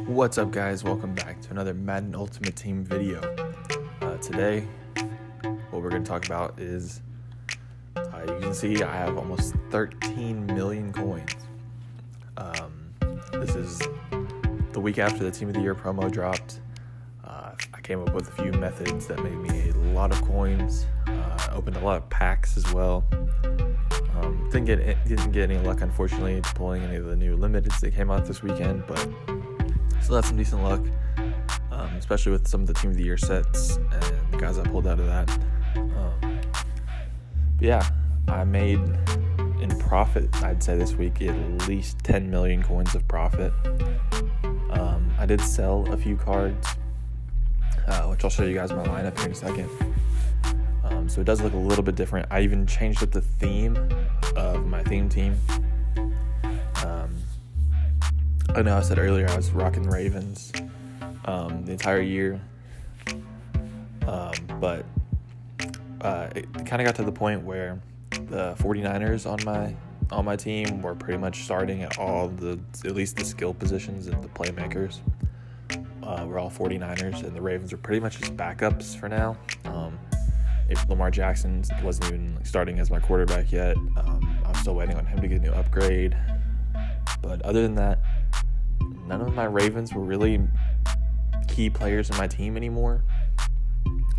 What's up, guys? Welcome back to another Madden Ultimate Team video. Today, what we're going to talk about is, you can see I have almost 13 million coins. This is the week after the Team of the Year promo dropped. I came up with a few methods that made me a lot of coins. Opened a lot of packs as well. Didn't get any luck, unfortunately, pulling any of the new limiteds that came out this weekend, but still had some decent luck, especially with some of the Team of the Year sets and the guys I pulled out of that. But yeah, I made in profit, I'd say this week, at least 10 million coins of profit. I did sell a few cards, which I'll show you guys my lineup here in a second. So it does look a little bit different. I even changed up the theme of my theme team. I know I said earlier I was rocking the Ravens the entire year, but it kind of got to the point where the 49ers on my team were pretty much starting at at least the skill positions and the playmakers. We're all 49ers, and the Ravens are pretty much just backups for now. If Lamar Jackson wasn't even starting as my quarterback yet, I'm still waiting on him to get a new upgrade. But other than that, none of my Ravens were really key players in my team anymore.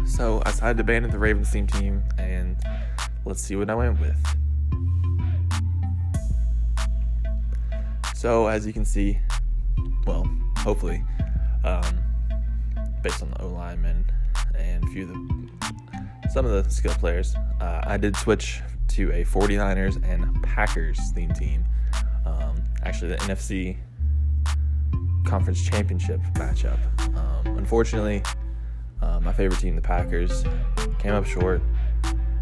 So I decided to abandon the Ravens team, and let's see what I went with. So as you can see, well, hopefully, based on the O-linemen and some of the skill players, I did switch to a 49ers and Packers theme team. Actually, the NFC Conference Championship matchup. Unfortunately, my favorite team, the Packers, came up short.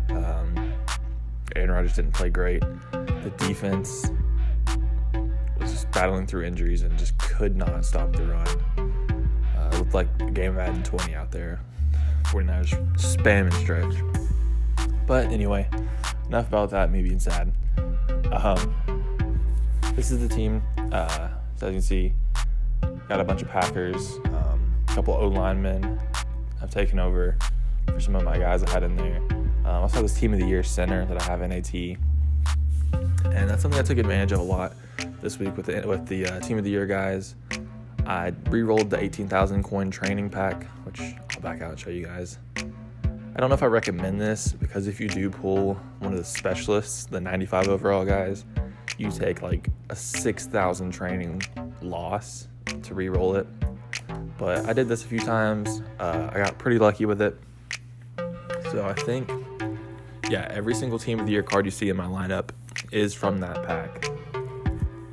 Aaron Rodgers didn't play great. The defense was just battling through injuries and just could not stop the run. It looked like a game of Madden 20 out there. 49ers spamming stretch. But anyway, enough about that, me being sad. This is the team. So as you can see, got a bunch of Packers, a couple O-linemen I've taken over for some of my guys I had in there. I also have this Team of the Year center that I have NAT. And that's something I took advantage of a lot this week with the Team of the Year guys. I re-rolled the 18,000 coin training pack, which I'll back out and show you guys. I don't know if I recommend this, because if you do pull one of the specialists, the 95 overall guys, you take like a 6,000 training loss to re-roll it. But I did this a few times. I got pretty lucky with it. So I think, yeah, every single Team of the Year card you see in my lineup is from that pack.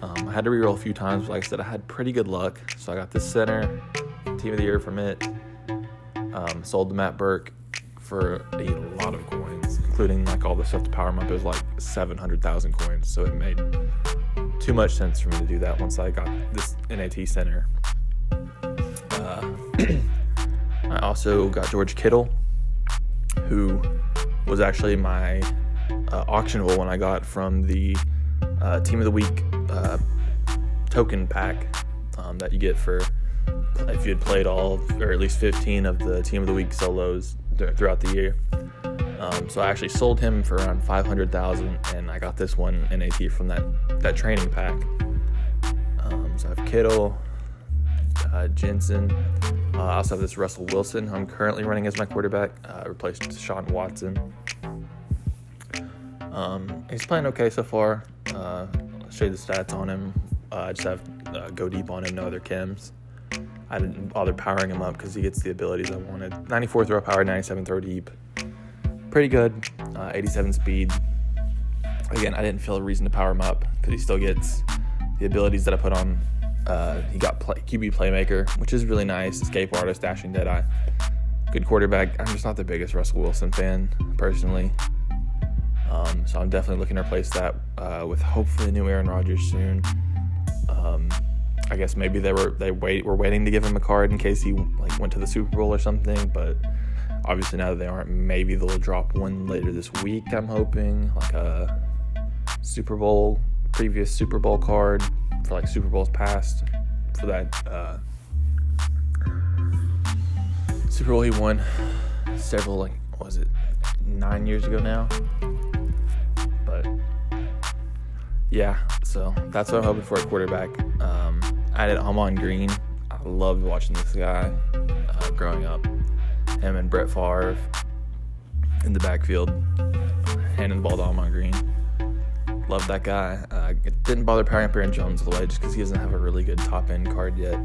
I had to reroll a few times, but like I said, I had pretty good luck. So I got this center, Team of the Year from it. Sold to Matt Burke for a lot of coins, including like all the stuff to power him up. It was like 700,000 coins. So it made too much sense for me to do that once I got this NAT center. I also got George Kittle, who was actually my auctionable one I got from the Team of the Week token pack that you get for if you had played all or at least 15 of the Team of the Week solos throughout the year. So I actually sold him for around 500,000, and I got this one NAT from that training pack. So I have Kittle, Jensen. I also have this Russell Wilson, who I'm currently running as my quarterback. Replaced Deshaun Watson. He's playing okay so far. I'll show you the stats on him. I just have go deep on him, no other chems. I didn't bother powering him up because he gets the abilities I wanted. 94 throw power, 97 throw deep. Pretty good. 87 speed. Again, I didn't feel a reason to power him up because he still gets the abilities that I put on. He got QB playmaker, which is really nice. Escape artist, dashing deadeye. Good quarterback. I'm just not the biggest Russell Wilson fan, personally. So I'm definitely looking to replace that with hopefully a new Aaron Rodgers soon. I guess maybe they were waiting to give him a card in case he went to the Super Bowl or something. But obviously now that they aren't, maybe they'll drop one later this week. I'm hoping like a previous Super Bowl card for like Super Bowls past for that Super Bowl he won several, like, what was it, 9 years ago now? But yeah, so that's what I'm hoping for at quarterback. I added Amon Green. I loved watching this guy growing up. Him and Brett Favre in the backfield, handing the ball to Amon Green. Love that guy. It didn't bother powering up Aaron Jones all the way just because he doesn't have a really good top-end card yet.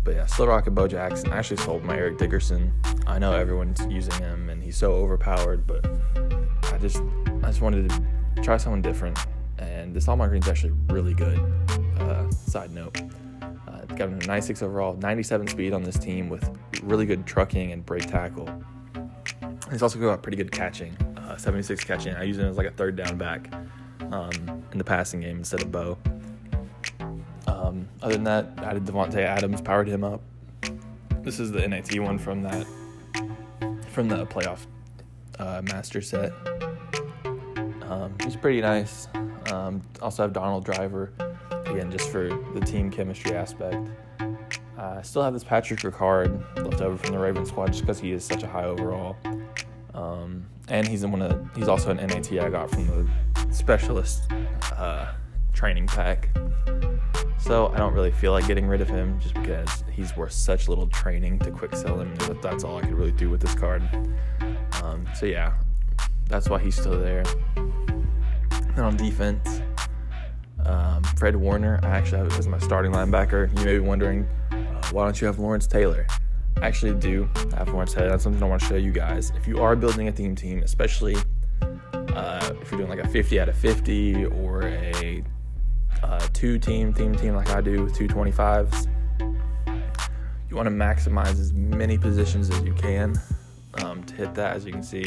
But yeah, still rocking Bo Jackson. I actually sold my Eric Dickerson. I know everyone's using him, and he's so overpowered, but I just wanted to try someone different. And this Amon Green's actually really good. Side note. Got him a 96 overall, 97 speed on this team with really good trucking and break tackle. He's also got pretty good catching, 76 catching. I use him as like a third down back in the passing game instead of Bo. Other than that, added Devontae Adams, powered him up. This is the NAT one from the playoff master set. He's pretty nice. Also have Donald Driver, again, just for the team chemistry aspect. I still have this Patrick Ricard left over from the Ravens squad just because he is such a high overall. And he's also an NAT I got from the specialist training pack. So I don't really feel like getting rid of him just because he's worth such little training to quick sell him. That's all I could really do with this card. So yeah, that's why he's still there. And on defense, Fred Warner, I actually have it as my starting linebacker. You may be wondering, why don't you have Lawrence Taylor? I actually do have Lawrence Taylor. That's something I want to show you guys. If you are building a theme team, especially if you're doing like a 50 out of 50 or a two-team theme team like I do with 225s, you want to maximize as many positions as you can to hit that. As you can see,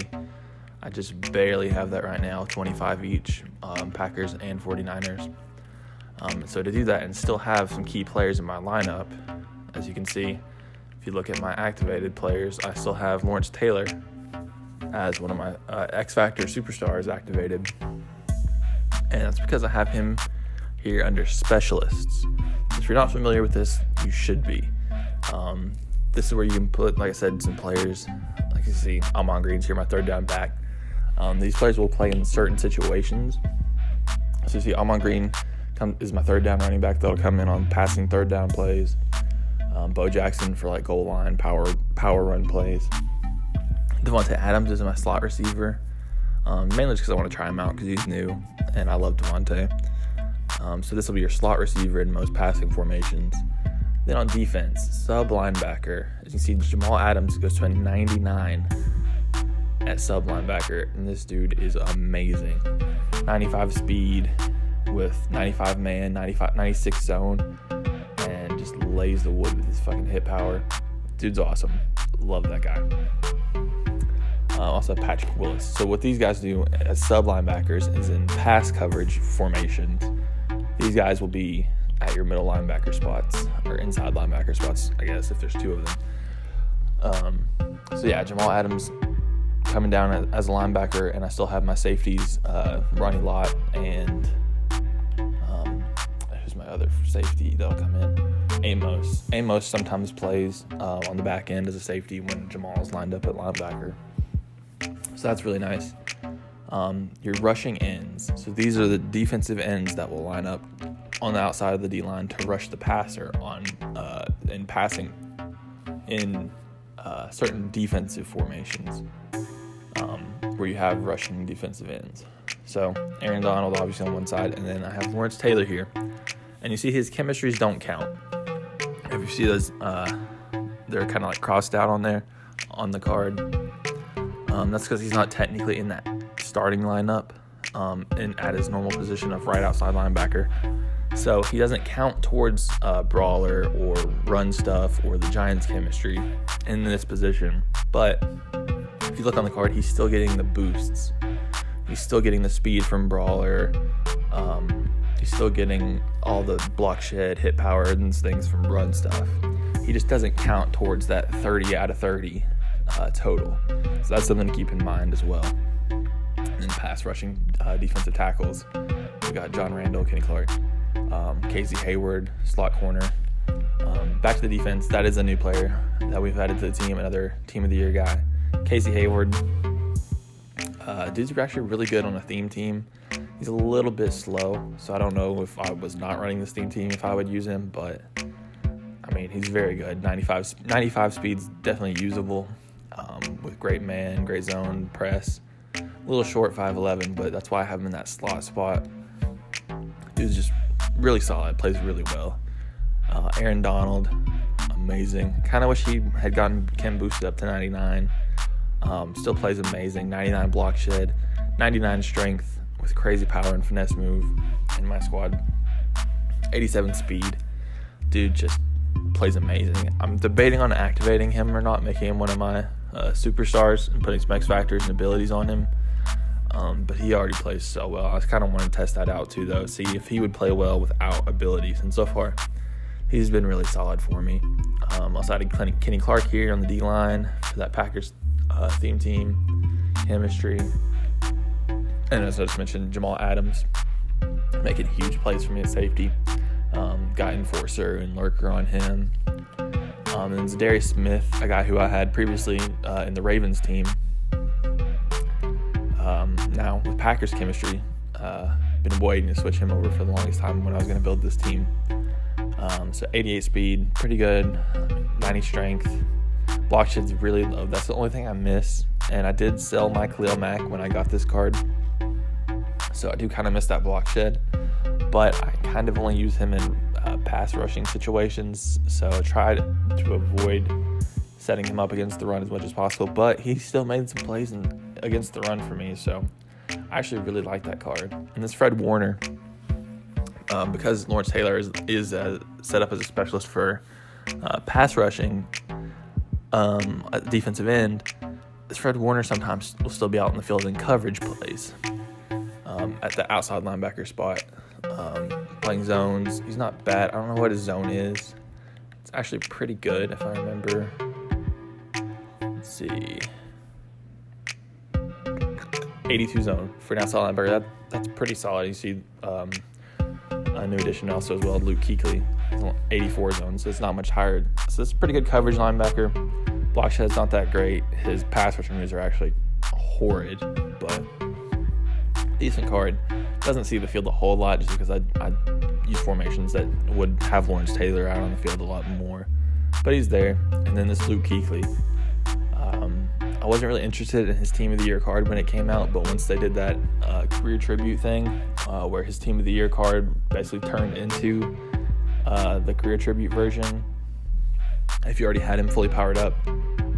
I just barely have that right now, 25 each, Packers and 49ers. So to do that and still have some key players in my lineup, as you can see, if you look at my activated players, I still have Lawrence Taylor as one of my X Factor superstars activated. And that's because I have him here under specialists. If you're not familiar with this, you should be. This is where you can put, like I said, some players. Like you see, Amon Green's here, my third down back. These players will play in certain situations. So you see, Amon Green is my third down running back that'll come in on passing third down plays. Bo Jackson for like goal line power run plays. Devontae Adams is my slot receiver, mainly just because I want to try him out because he's new and I love Devontae. So this will be your slot receiver in most passing formations. Then on defense, sub linebacker, as you can see, Jamal Adams goes to a 99 at sub linebacker, and this dude is amazing. 95 speed with 95 man, 96 zone, and just lays the wood with his fucking hit power. Dude's awesome. Love that guy. Also Patrick Willis. So what these guys do as sub linebackers is in pass coverage formations, these guys will be at your middle linebacker spots or inside linebacker spots, I guess, if there's two of them. So yeah, Jamal Adams coming down as a linebacker, and I still have my safeties, Ronnie Lott and who's my other safety that'll come in? Amos. Amos sometimes plays on the back end as a safety when Jamal's lined up at linebacker. So that's really nice. Your rushing ends. So these are the defensive ends that will line up on the outside of the D-line to rush the passer in passing in certain defensive formations where you have rushing defensive ends. So Aaron Donald obviously on one side, and then I have Lawrence Taylor here. And you see his chemistries don't count. If you see those, they're kind of like crossed out on there on the card. That's because he's not technically in that starting lineup and at his normal position of right outside linebacker. So he doesn't count towards brawler or run stuff or the Giants' chemistry in this position. But if you look on the card, he's still getting the boosts. He's still getting the speed from brawler. He's still getting all the block shed, hit power, and things from run stuff. He just doesn't count towards that 30 out of 30 total. So that's something to keep in mind as well. And then pass rushing defensive tackles, we got John Randall, Kenny Clark, Casey Hayward, slot corner. Back to the defense, that is a new player. that we've added to the team, another Team of the Year guy, Casey Hayward. Dude's actually really good on a theme team. He's a little bit slow, so I don't know if I was not running this theme team if I would use him, but I mean, he's very good. 95 speed's definitely usable, with great man, great zone, press. A little short, 5'11", but that's why I have him in that slot spot. Dude's just really solid, plays really well. Aaron Donald, amazing. Kind of wish he had gotten Kim boosted up to 99. Still plays amazing. 99 block shed, 99 strength with crazy power and finesse move in my squad. 87 speed. Dude just plays amazing. I'm debating on activating him or not, making him one of my superstars and putting some X factors and abilities on him. But he already plays so well. I kind of want to test that out too, though, see if he would play well without abilities. And so far, he's been really solid for me. Also added Kenny Clark here on the D-line for that Packers theme team, chemistry. And as I just mentioned, Jamal Adams making huge plays for me at safety. Got enforcer and lurker on him. And then Zadarius Smith, a guy who I had previously in the Ravens team. Now with Packers chemistry, been waiting to switch him over for the longest time when I was going to build this team. So 88 speed, pretty good. 90 strength. Block shed's really low. That's the only thing I miss. And I did sell my Khalil Mack when I got this card, so I do kind of miss that block shed. But I kind of only use him in pass rushing situations, so I tried to avoid setting him up against the run as much as possible. But he still made some plays against the run for me, so I actually really like that card. And this Fred Warner, because Lawrence Taylor is set up as a specialist for pass rushing at the defensive end, this Fred Warner sometimes will still be out in the field in coverage plays at the outside linebacker spot, playing zones. He's not bad. I don't know what his zone is. It's actually pretty good if I remember. Let's see. 82 zone for an outside linebacker. That's pretty solid. You see a new addition also as well, Luke Kuechly. He's on 84 zone, so it's not much higher. So it's pretty good coverage linebacker. Block shed's not that great. His pass rushing moves are actually horrid, but decent card. Doesn't see the field a whole lot just because I use formations that would have Lawrence Taylor out on the field a lot more. But he's there. And then this Luke Kuechly. I wasn't really interested in his Team of the Year card when it came out, but once they did that career tribute thing where his Team of the Year card basically turned into the career tribute version, if you already had him fully powered up,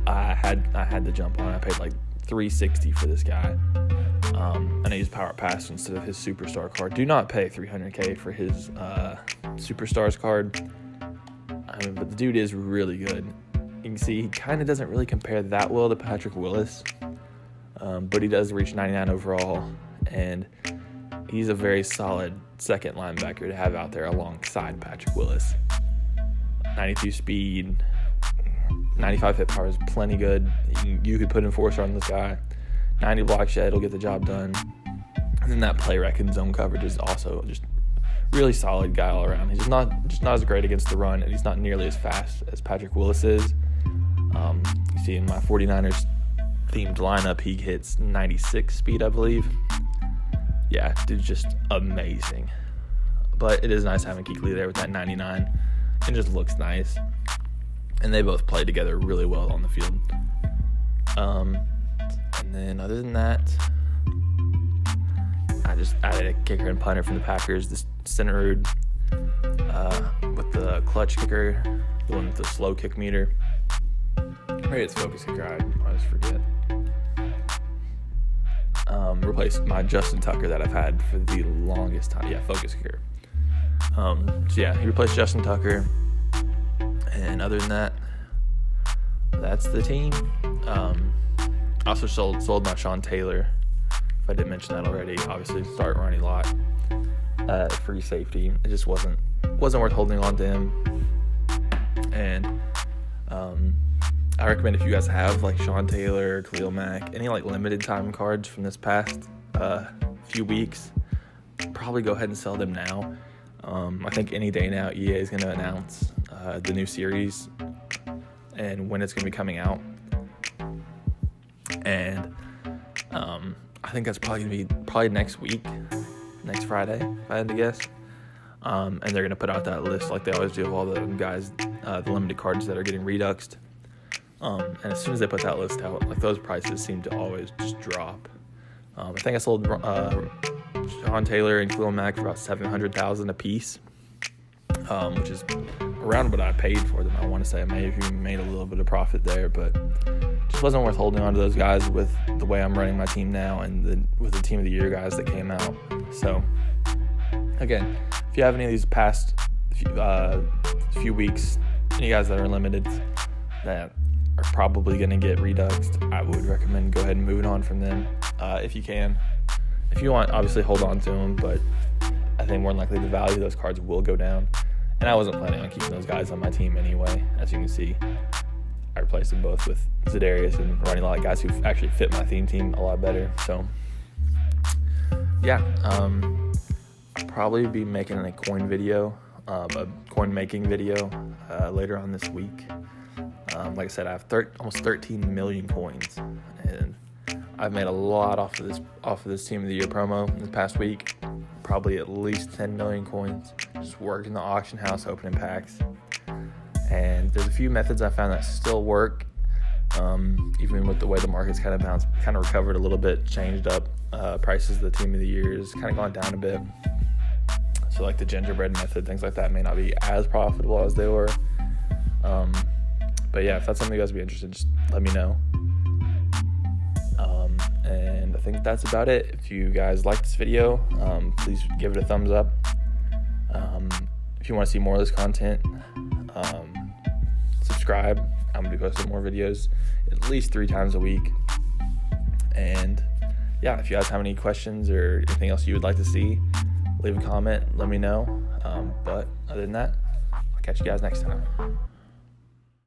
I had to jump on. I paid like $360 for this guy. And I used Power Pass instead of his Superstar card. Do not pay $300K for his Superstars card. But the dude is really good. You can see he kind of doesn't really compare that well to Patrick Willis. But he does reach 99 overall. And he's a very solid second linebacker to have out there alongside Patrick Willis. 92 speed, 95 hit power is plenty good. You could put enforcer on this guy. 90 block shed will get the job done. And then that play rec and zone coverage is also just really solid guy all around. He's just not as great against the run, and he's not nearly as fast as Patrick Willis is. You see in my 49ers themed lineup, he hits 96 speed, I believe. Yeah, dude's just amazing. But it is nice having Kuechly there with that 99. It just looks nice. And they both play together really well on the field. And then other than that, I just added a kicker and punter from the Packers. This Centerud with the clutch kicker, the one with the slow kick meter. Maybe it's focus kicker, I always forget. Replaced my Justin Tucker that I've had for the longest time. Yeah, focus kicker. So yeah, he replaced Justin Tucker. And other than that, that's the team. I also sold my Sean Taylor, if I didn't mention that already. Obviously, start running a lot. Free safety. It just wasn't worth holding on to him. And I recommend if you guys have like Sean Taylor, Khalil Mack, any like limited time cards from this past few weeks, probably go ahead and sell them now. I think any day now EA is going to announce the new series, and when it's going to be coming out. And I think that's probably going to be next week, next Friday, if I had to guess. And they're going to put out that list like they always do of all the guys, the limited cards that are getting reduxed. And as soon as they put that list out, like those prices seem to always just drop. I think I sold Sean Taylor and Khalil Mack for about $700,000 a piece, which is around what I paid for them. I want to say I may have even made a little bit of profit there, but just wasn't worth holding on to those guys with the way I'm running my team now and with the Team of the Year guys that came out. So again, if you have any of these past few weeks, any guys that are limited that are probably going to get reduxed, I would recommend go ahead and moving on from them if you can. If you want, obviously hold on to them, but I think more than likely the value of those cards will go down. And I wasn't planning on keeping those guys on my team anyway. As you can see, I replaced them both with Za'Darius and running a lot of guys who actually fit my team a lot better. So yeah, I'll probably be making a coin video, a coin making video later on this week. Like I said, I have almost 13 million coins, and I've made a lot off of this Team of the Year promo this past week. Probably at least 10 million coins. Just working the auction house, opening packs. And there's a few methods I found that still work, even with the way the market's kind of recovered a little bit, changed up. Prices of the Team of the Year has kind of gone down a bit. So like the gingerbread method, things like that may not be as profitable as they were. But yeah, if that's something you guys would be interested in, just let me know. And I think that's about it. If you guys like this video, please give it a thumbs up. If you want to see more of this content, subscribe. I'm going to be posting more videos at least 3 times a week. And yeah, if you guys have any questions or anything else you would like to see, leave a comment, let me know. But other than that, I'll catch you guys next time.